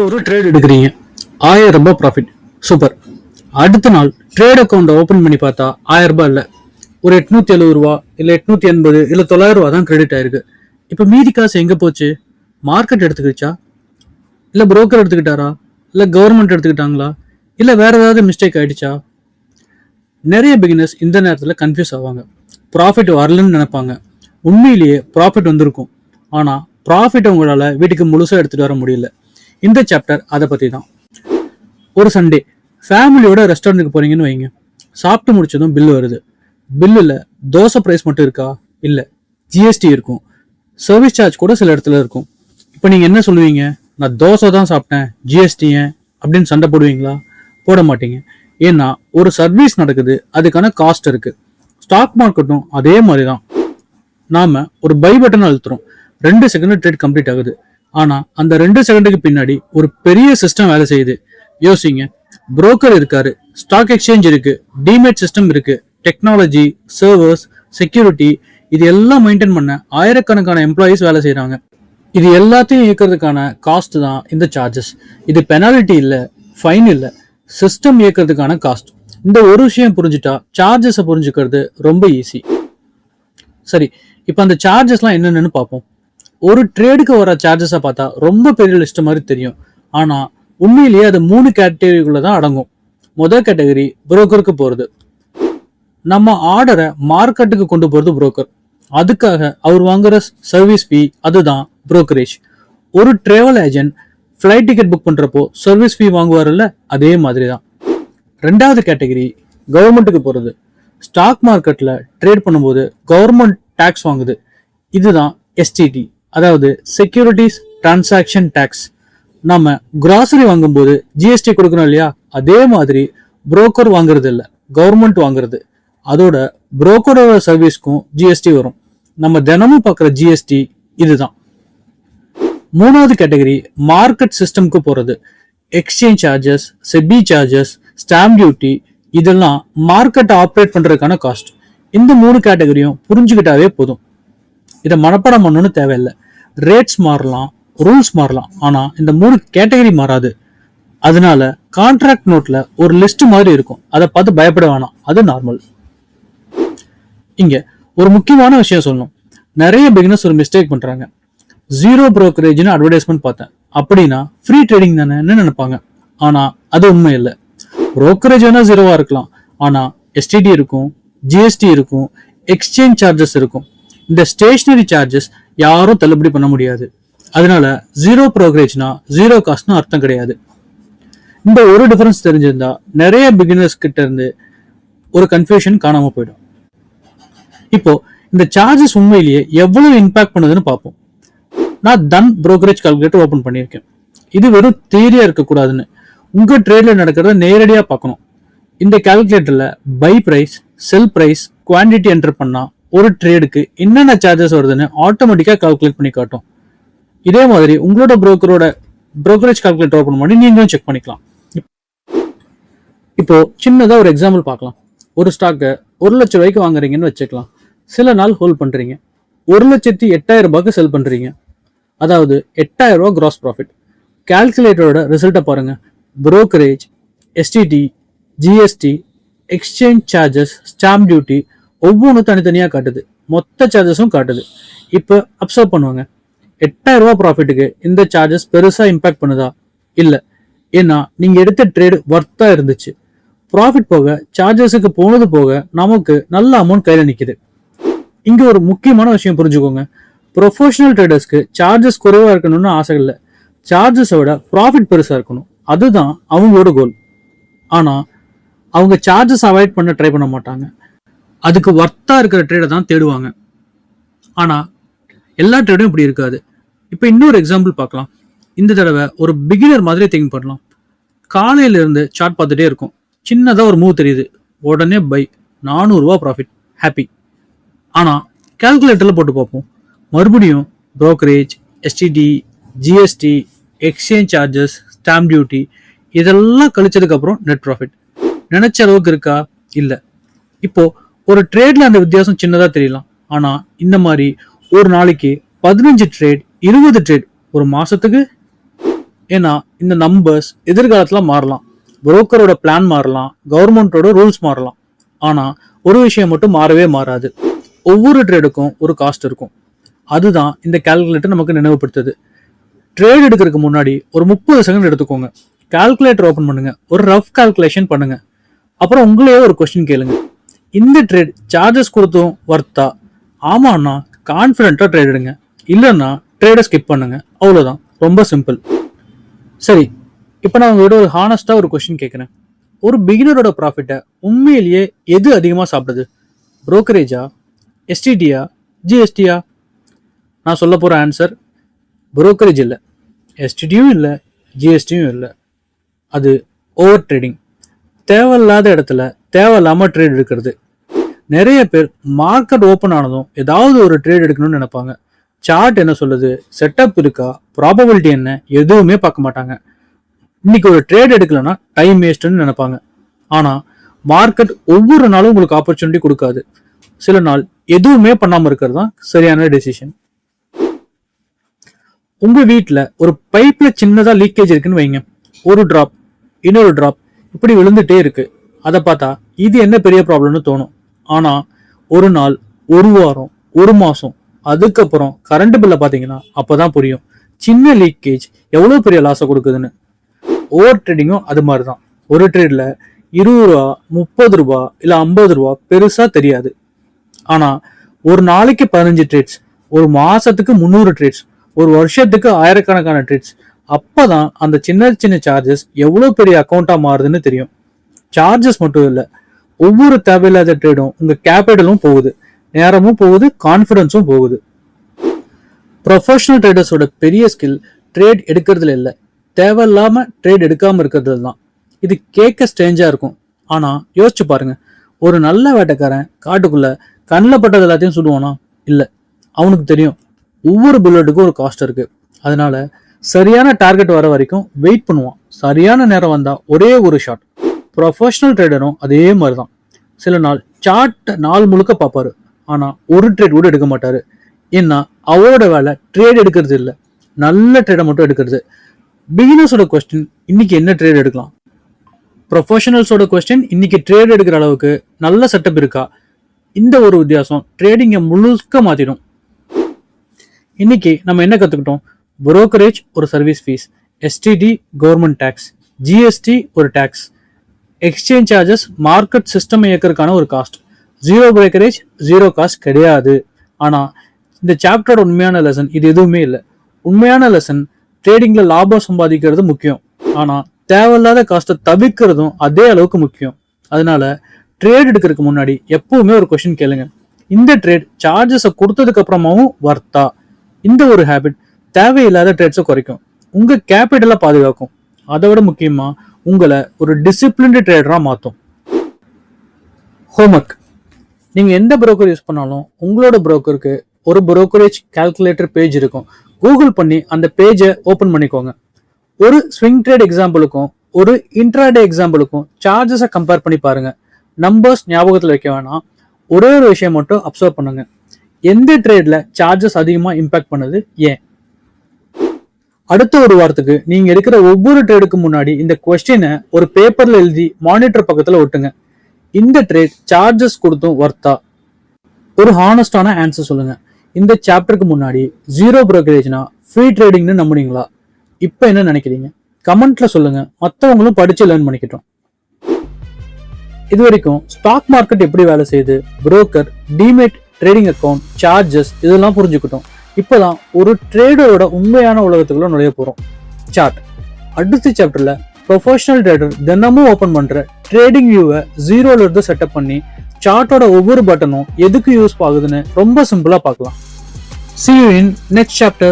ஒரு ட்ரேட் எடுக்கிறீங்க, 1000 ரூபாய் ப்ராஃபிட், சூப்பர். அடுத்த நாள் ட்ரேட் அக்கௌண்ட் ஓபன் பண்ணி பார்த்தா 1000 ரூபாய் இல்ல, ஒரு 870 ரூபா இல்ல 880 இல்ல 900 ரூபா தான் கிரெடிட் ஆயிருக்கு. இப்ப மீதி காசு எங்க போச்சு? மார்க்கெட் எடுத்துக்கிச்சா, இல்ல புரோக்கர் எடுத்துக்கிட்டாரா, இல்ல கவர்மெண்ட் எடுத்துக்கிட்டாங்களா, இல்ல வேற ஏதாவது மிஸ்டேக் ஆயிடுச்சா? நிறைய பிகினர்ஸ் இந்த நேரத்துல கன்ஃபியூஸ் ஆவாங்க. ப்ராஃபிட் வரலன்னு நினைப்பாங்க. உண்மையிலேயே ப்ராஃபிட் வந்திருக்கும், ஆனா ப்ராஃபிட் உங்களால வீட்டுக்கு முழுசா எடுத்துட்டு வர முடியல. இந்த சாப்டர் அதை பத்தி தான். ஒரு சண்டே ஃபேமிலியோட ரெஸ்டாரண்ட்டுக்கு போறீங்கன்னு வைங்க. சாப்பிட்டு முடிச்சதும் பில் வருது. பில்லுல தோசை பிரைஸ் மட்டும் இருக்கா? இல்ல, ஜிஎஸ்டி இருக்கும், சர்வீஸ் சார்ஜ் கூட சில இடத்துல இருக்கும். இப்போ நீங்க என்ன சொல்லுவீங்க? நான் தோசை தான் சாப்பிட்டேன், ஜிஎஸ்டி ஏன் அப்படின்னு சண்டை போடுவீங்களா? போட மாட்டீங்க. ஏன்னா ஒரு சர்வீஸ் நடக்குது, அதுக்கான காஸ்ட் இருக்கு. ஸ்டாக் மார்க்கெட்டும் அதே மாதிரி தான். நாம ஒரு பை பட்டன் அழுத்துறோம், 2 செகண்ட் ட்ரேட் கம்ப்ளீட் ஆகுது. ஆனா அந்த 2 செகண்டுக்கு பின்னாடி ஒரு பெரிய சிஸ்டம் வேலை செய்யுது. யோசிங்க, புரோக்கர் இருக்காரு, ஸ்டாக் எக்ஸ்சேஞ்ச் இருக்கு, டிமேட் சிஸ்டம் இருக்கு, டெக்னாலஜி, சர்வர்ஸ், செக்யூரிட்டி, இது எல்லாம் மெயின்டைன் பண்ண ஆயிரக்கணக்கான எம்ப்ளாயிஸ் வேலை செய்யறாங்க. இது எல்லாத்தையும் இயக்கிறதுக்கான காஸ்ட் தான் இந்த சார்ஜஸ். இது பெனால்டி இல்ல, ஃபைன் இல்ல, சிஸ்டம் இயக்கிறதுக்கான காஸ்ட். இந்த ஒரு விஷயம் புரிஞ்சுட்டா சார்ஜஸை புரிஞ்சுக்கிறது ரொம்ப ஈஸி. சரி, இப்போ அந்த சார்ஜஸ்லாம் என்னென்னு பார்ப்போம். ஒரு ட்ரேடுக்கு வர சார்ஜஸை பார்த்தா ரொம்ப பெரிய லிஸ்ட் மாதிரி தெரியும், ஆனா உண்மையிலேயே அது 3 கேட்டகரிக்குள்ள தான் அடங்கும். முதல் கேட்டகரி புரோக்கருக்கு போறது. நம்ம ஆர்டரை மார்க்கெட்டுக்கு கொண்டு போறது புரோக்கர். அதுக்காக அவர் வாங்குற சர்வீஸ் ஃபீ, அதுதான் புரோக்கரேஜ். ஒரு travel agent flight ticket book பண்றப்போ சர்வீஸ் ஃபீ வாங்குவார்ல, அதே மாதிரி தான். ரெண்டாவது கேட்டகரி கவர்மெண்ட்டுக்கு போறது. ஸ்டாக் மார்க்கெட்ல ட்ரேட் பண்ணும்போது கவர்மெண்ட் டாக்ஸ் வாங்குது. இதுதான் எஸ்டிடி, அதாவது செக்யூரிட்டிஸ் டிரான்சாக்ஷன் டாக்ஸ். நம்ம கிராசரி வாங்கும்போது ஜிஎஸ்டி கொடுக்கணும் இல்லையா, அதே மாதிரி புரோக்கர் வாங்குறது இல்ல, கவர்மெண்ட் வாங்குறது. அதோட புரோக்கரோட சர்வீஸ்க்கும் ஜிஎஸ்டி வரும். நம்ம தினமும் பார்க்குற ஜிஎஸ்டி இதுதான். மூணாவது கேட்டகரி மார்க்கெட் சிஸ்டம்க்கு போறது. Exchange charges, SEBI charges, stamp duty, இதெல்லாம் மார்க்கெட் ஆப்ரேட் பண்றதுக்கான காஸ்ட். இந்த 3 கேட்டகரியும் புரிஞ்சுக்கிட்டாவே போதும். இதை மனப்பாடம் பண்ணணும்னு தேவையில்லை. ரேட்ஸ் மாறலாம், ரூல்ஸ் மாறலாம், ஆனா இந்த 3 கேட்டகரி மாறாது. அதனால கான்ட்ராக்ட் நோட்ல ஒரு லிஸ்ட் மாதிரி இருக்கும், அதை பார்த்து பயப்பட வேணாம், அது நார்மல். இங்க ஒரு முக்கியமான விஷயம் சொல்லணும். நிறைய பிகினர்ஸ் ஒரு மிஸ்டேக் பண்றாங்க. ஜீரோ புரோக்கரேஜ்னு அட்வர்டைஸ்மெண்ட் பார்த்தேன், அப்படின்னா ஃப்ரீ ட்ரேடிங் தானே நினைப்பாங்க. ஆனா அது உண்மை இல்லை. புரோக்கரேஜ் வேணா ஜீரோவா இருக்கலாம், ஆனா எஸ்டிடி இருக்கும், ஜிஎஸ்டி இருக்கும், எக்ஸ்சேஞ்ச் சார்ஜஸ் இருக்கும். இந்த ஸ்டேஷனரி சார்ஜஸ் யாரும் தள்ளுபடி பண்ண முடியாது. அதனால ஜீரோ புரோக்கரேஜ்னா ஜீரோ காஸ்ட்னு அர்த்தம் கிடையாது. இந்த ஒரு டிஃபரன்ஸ் தெரிஞ்சிருந்தா நிறைய பிகினர்ஸ் கிட்ட இருந்து ஒரு கன்ஃபியூஷன் காணாம போயிடும். இப்போ இந்த சார்ஜஸ் உண்மையிலேயே எவ்வளவு இம்பாக்ட் பண்ணுதுன்னு பார்ப்போம். நான் தன் புரோக்கரேஜ் கால்குலேட்டர் ஓபன் பண்ணியிருக்கேன். இது வெறும் தியரியா இருக்கக்கூடாதுன்னு, உங்க ட்ரேட்ல நடக்கிறத நேரடியா பார்க்கணும். இந்த கால்குலேட்டர்ல buy price, sell price, quantity enter பண்ணா ஒரு ட்ரேடுக்கு என்னென்ன சார்ஜஸ் வருதுன்னு ஆட்டோமேட்டிக்கா கால்குலேட் பண்ணி காட்டும். இதே மாதிரி உங்களோட புரோக்கரேஜ் கால்குலேட்டர் ஓபன் பண்ணி நீங்களும் செக் பண்ணிக்கலாம். இப்போ சின்னதா ஒரு எக்ஸாம்பிள் பார்க்கலாம். ஒரு ஸ்டாக்கை 1 லட்சம் ரூபாய்க்கு வாங்குறீங்கன்னு வச்சுக்கலாம். சில நாள் ஹோல்ட் பண்றீங்க, 1,08,000 ரூபாய்க்கு செல் பண்றீங்க. அதாவது 8,000 ரூபாய் கிராஸ் ப்ராஃபிட். கால்குலேட்டரோட ரிசல்ட்டை பாருங்க. Brokerage, STD, GST, exchange charges, stamp duty ஒவ்வொன்றும் தனித்தனியா காட்டுது, மொத்த சார்ஜஸும் காட்டுது. இப்போ அப்சர்வ் பண்ணுவாங்க, 8,000 ரூபாய் ப்ராஃபிட்டுக்கு இந்த சார்ஜஸ் பெருசா இம்பாக்ட் பண்ணுதா? இல்ல. ஏன்னா நீங்க எடுத்த ட்ரேடு வர்த்தா இருந்துச்சு. ப்ராஃபிட் போக சார்ஜஸுக்கு போனது போக நமக்கு நல்ல அமௌண்ட் கையில நிக்குது. இங்க ஒரு முக்கியமான விஷயம் புரிஞ்சுக்கோங்க. ப்ரொஃபஷனல் ட்ரேடர்ஸ்க்கு சார்ஜஸ் குறைவா இருக்கணும்னு ஆசை இல்லை, சார்ஜஸை விட ப்ராஃபிட் பெருசா இருக்கணும், அதுதான் அவங்களோட கோல். ஆனா அவங்க சார்ஜஸ் அவாய்ட் பண்ண ட்ரை பண்ண மாட்டாங்க, அதுக்கு வர்த்தா இருக்கிற ட்ரேடை தான் தேடுவாங்க. ஆனா எல்லா ட்ரேடும் இப்படி இருக்காது. இப்போ இன்னொரு எக்ஸாம்பிள் பார்க்கலாம். இந்த தடவை ஒரு பிகினர் மாதிரி திங்க் பண்ணலாம். காலையில இருந்து சார்ட் பார்த்துட்டே இருக்கும், சின்னதா ஒரு மூவ் தெரியுது, உடனே பை, 400 ரூபாய் ப்ராஃபிட், ஹாப்பி. ஆனா கால்குலேட்டர்ல போட்டு பார்ப்போம், மறுபடியும் brokerage, STD, GST, exchange charges, stamp duty இதெல்லாம் கழிச்சதுக்கு அப்புறம் நெட் ப்ராஃபிட். நினைச்ச அளவுக்கு இருக்கா? இல்ல. இப்போ ஒரு ட்ரேட்ல அந்த வித்தியாசம் சின்னதா தெரியலாம், ஆனா இந்த மாதிரி ஒரு நாளைக்கு 15 ட்ரேட், 20 ட்ரேட், ஒரு மாசத்துக்கு ஏன்னா இந்த நம்பர்ஸ் எதிர்காலத்துல மாறலாம், புரோக்கரோட பிளான் மாறலாம், கவர்மெண்டோட ரூல்ஸ் மாறலாம். ஆனா ஒரு விஷயம் மட்டும் மாறவே மாறாது, ஒவ்வொரு ட்ரேடுக்கும் ஒரு காஸ்ட் இருக்கும். அதுதான் இந்த கால்குலேட்டர் நமக்கு நினைவுபடுத்துது. ட்ரேட் எடுக்கிறதுக்கு முன்னாடி ஒரு 30 செகண்ட் எடுத்துக்கோங்க, கால்குலேட்டர் ஓபன் பண்ணுங்க, ஒரு ரஃப் கால்குலேஷன் பண்ணுங்க. அப்புறம் உங்களையே ஒரு கொஸ்டின் கேளுங்க, இந்த ட்ரேட் சார்ஜஸ் கொடுத்தும் வர்த்தா? ஆமாண்ணா கான்ஃபிடென்ட்டா ட்ரேட் எடுங்க, இல்லைன்னா ட்ரேடை ஸ்கிப் பண்ணுங்க. அவ்வளோதான், ரொம்ப சிம்பிள். சரி, இப்போ நான் உங்களோட ஒரு ஹானஸ்டா ஒரு கொஸ்டின் கேட்குறேன். ஒரு பிகினரோட ப்ராஃபிட்டை உண்மையிலேயே எது அதிகமாக சாப்பிடுது? புரோக்கரேஜா, எஸ்டிடியா, ஜிஎஸ்டியா? நான் சொல்ல போகிற ஆன்சர் புரோக்கரேஜ் இல்லை, எஸ்டிடியும் இல்லை, ஜிஎஸ்டியும் இல்லை. அது ஓவர் ட்ரேடிங். தேவையில்லாத இடத்துல தேவையில்லாம ட்ரேட் எடுக்கிறது. நிறைய பேர் மார்க்கெட் ஓப்பன் ஆனதும் ஏதாவது ஒரு ட்ரேட் எடுக்கணும்னு நினைப்பாங்க. சார்ட் என்ன சொல்லுது, செட்டப் இருக்கா, ப்ராபபிலிட்டி என்ன, எதுவுமே பார்க்க மாட்டாங்க. இன்னைக்கு ஒரு ட்ரேட் எடுக்கலன்னா டைம் வேஸ்ட்னு நினைப்பாங்க. ஆனா மார்க்கெட் ஒவ்வொரு நாளும் உங்களுக்கு ஆப்பர்ச்சுனிட்டி கொடுக்காது. சில நாள் எதுவுமே பண்ணாம இருக்கிறது தான் சரியான டெசிஷன். உங்க வீட்டுல ஒரு பைப்ல சின்னதா லீக்கேஜ் இருக்குன்னு வைங்க. ஒரு டிராப், இன்னொரு டிராப் இப்படி விழுந்துட்டே இருக்கு. அதை பார்த்தா இது என்ன பெரிய ப்ராப்ளம்னு தோணும். ஆனா ஒரு நாள், ஒரு வாரம், ஒரு மாசம், அதுக்கப்புறம் கரண்ட் பில்ல பாத்தீங்கன்னா அப்பதான் புரியும் சின்ன லீக்கேஜ் எவ்வளவு பெரிய லாஸை கொடுக்குதுன்னு. ஓவர் ட்ரேடிங்கும் அது மாதிரிதான். ஒரு ட்ரேட்ல 20 ரூபா, 30 ரூபா இல்ல 50 ரூபா பெருசா தெரியாது. ஆனா ஒரு நாளைக்கு 15 ட்ரேட்ஸ், ஒரு மாசத்துக்கு 300 ட்ரேட்ஸ், ஒரு வருஷத்துக்கு ஆயிரக்கணக்கான ட்ரேட்ஸ், அப்பதான் அந்த சின்ன சின்ன சார்ஜஸ் எவ்வளவு பெரிய அக்கௌண்டா மாறுதுன்னு தெரியும். சார்ஜஸ் மட்டும் இல்ல, ஒவ்வொரு தேவையில்லாத ட்ரேடும் உங்க கேபிட்டலும் போகுது, நேரமும் போகுது, கான்ஃபிடன்ஸும் போகுது. ப்ரொஃபஷனல் ட்ரேடர்ஸோட பெரிய ஸ்கில் ட்ரேட் எடுக்கிறதுல இல்லை, தேவையில்லாம ட்ரேட் எடுக்காம இருக்கிறதுல தான். இது கேட்க ஸ்ட்ரேஞ்சா இருக்கும், ஆனா யோசிச்சு பாருங்க. ஒரு நல்ல வேட்டைக்காரன் காட்டுக்குள்ள கண்ணில் பட்டது எல்லாத்தையும் சுடுவானா? இல்ல, அவனுக்கு தெரியும் ஒவ்வொரு புல்லட்டுக்கும் ஒரு காஸ்ட் இருக்கு. அதனால சரியான டார்கெட் வர வரைக்கும் வெயிட் பண்ணுவான். சரியான நேரம் வந்தா ஒரே ஒரு ஷாட். ப்ரொஃபஷனல் ட்ரேடரும் அதே மாதிரிதான். சில நாள் சார்ட் நாள் முழுக்க பார்ப்பாரு, ஆனா ஒரு ட்ரேட் கூட எடுக்க மாட்டாரு. ஏன்னா அவரோட வேலை ட்ரேட் எடுக்கிறது இல்லை, நல்ல ட்ரேடை மட்டும் எடுக்கிறது. பிகினர்ஸோட கொஸ்டின் இன்னைக்கு என்ன ட்ரேட் எடுக்கலாம், ப்ரொஃபஷனல்ஸோட கொஸ்டின் இன்னைக்கு ட்ரேட் எடுக்கிற அளவுக்கு நல்ல செட்டப் இருக்கா? இந்த ஒரு வித்தியாசம் ட்ரேடிங்கை முழுக்க மாத்திடும். இன்னைக்கு நம்ம என்ன கத்துக்கிட்டோம்? புரோக்கரேஜ் ஒரு service fees, STT government tax, GST ஒரு tax, exchange charges market system இயக்கிறதுக்கான ஒரு cost. Zero brokerage, zero cost கிடையாது. ஆனா இந்த சாப்டரோட உண்மையான லெசன் இது எதுவுமே இல்லை. உண்மையான லெசன் ட்ரேடிங்ல லாபம் சம்பாதிக்கிறது முக்கியம், ஆனா தேவையில்லாத காஸ்ட்டை தவிர்க்கிறதும் அதே அளவுக்கு முக்கியம். அதனால ட்ரேட் எடுக்கிறதுக்கு முன்னாடி எப்பவுமே ஒரு கொஸ்டின் கேளுங்க, இந்த ட்ரேட் சார்ஜஸை கொடுத்ததுக்கு அப்புறமாவும் வர்த்தா? இந்த ஒரு ஹேபிட் தேவையில்லாத ட்ரேட்ஸை குறைக்கும், உங்க கேபிட்டலை பாதுகாக்கும், அதை விட முக்கியமா உங்களை ஒரு டிசிப்ளின்டு ட்ரேடரா மாற்றும். ஹோம்ஒர்க்: நீங்க எந்த புரோக்கர் யூஸ் பண்ணாலும் உங்களோட புரோக்கருக்கு ஒரு புரோக்கரேஜ் கால்குலேட்டர் பேஜ் இருக்கும். கூகுள் பண்ணி அந்த பேஜை ஓபன் பண்ணிக்கோங்க. ஒரு ஸ்விங் ட்ரேட் எக்ஸாம்பிளுக்கும் ஒரு இன்ட்ராடே எக்ஸாம்பிளுக்கும் சார்ஜஸை கம்பேர் பண்ணி பாருங்க. நம்பர்ஸ் ஞாபகத்தில் வைக்க வேணாம், ஒரே ஒரு விஷயம் மட்டும் அப்சர்வ் பண்ணுங்க, எந்த ட்ரேட்ல சார்ஜஸ் அதிகமா இம்பாக்ட் பண்ணுது, ஏன்? அடுத்த ஒரு வாரத்துக்கு நீங்க எடுக்கிற ஒவ்வொரு ட்ரேடுக்கு முன்னாடி இந்த கொஸ்டினை ஒரு பேப்பர்ல எழுதி மானிட்டர் பக்கத்துல ஒட்டுங்க. இந்த ட்ரேட் சார்ஜஸ் கொடுத்தும் வர்த்தா? ஒரு ஹானஸ்டான ஆன்சர் சொல்லுங்க. இந்த சாப்டருக்கு முன்னாடி ஜீரோ புரோக்கரேஜ்னா ஃப்ரீ ட்ரேடிங்னு நம்புனீங்களா? இப்போ என்ன நினைக்கிறீங்க? கமெண்ட்ல சொல்லுங்க, மற்றவங்களும் படிச்சு லேர்ன் பண்ணிக்கிட்டோம். இது வரைக்கும் ஸ்டாக் மார்க்கெட் எப்படி வேலை செய்யுது, broker, demat, trading account, charges இதெல்லாம் புரிஞ்சுக்கிட்டோம். இப்போதான் ஒரு ட்ரேடரோட உண்மையான உலகத்துக்குள்ள நுழைய போறோம். சார்ட். அடுத்த சாப்டர்ல ப்ரொஃபஷனல் ட்ரேடர் தினமும் ஓபன் பண்ற ட்ரேடிங் வியூவை ஜீரோல இருந்து செட்டப் பண்ணி சார்ட்டோட ஒவ்வொரு பட்டனும் எதுக்கு யூஸ் ஆகுதுன்னு ரொம்ப சிம்பிளா பார்க்கலாம். See you in next chapter.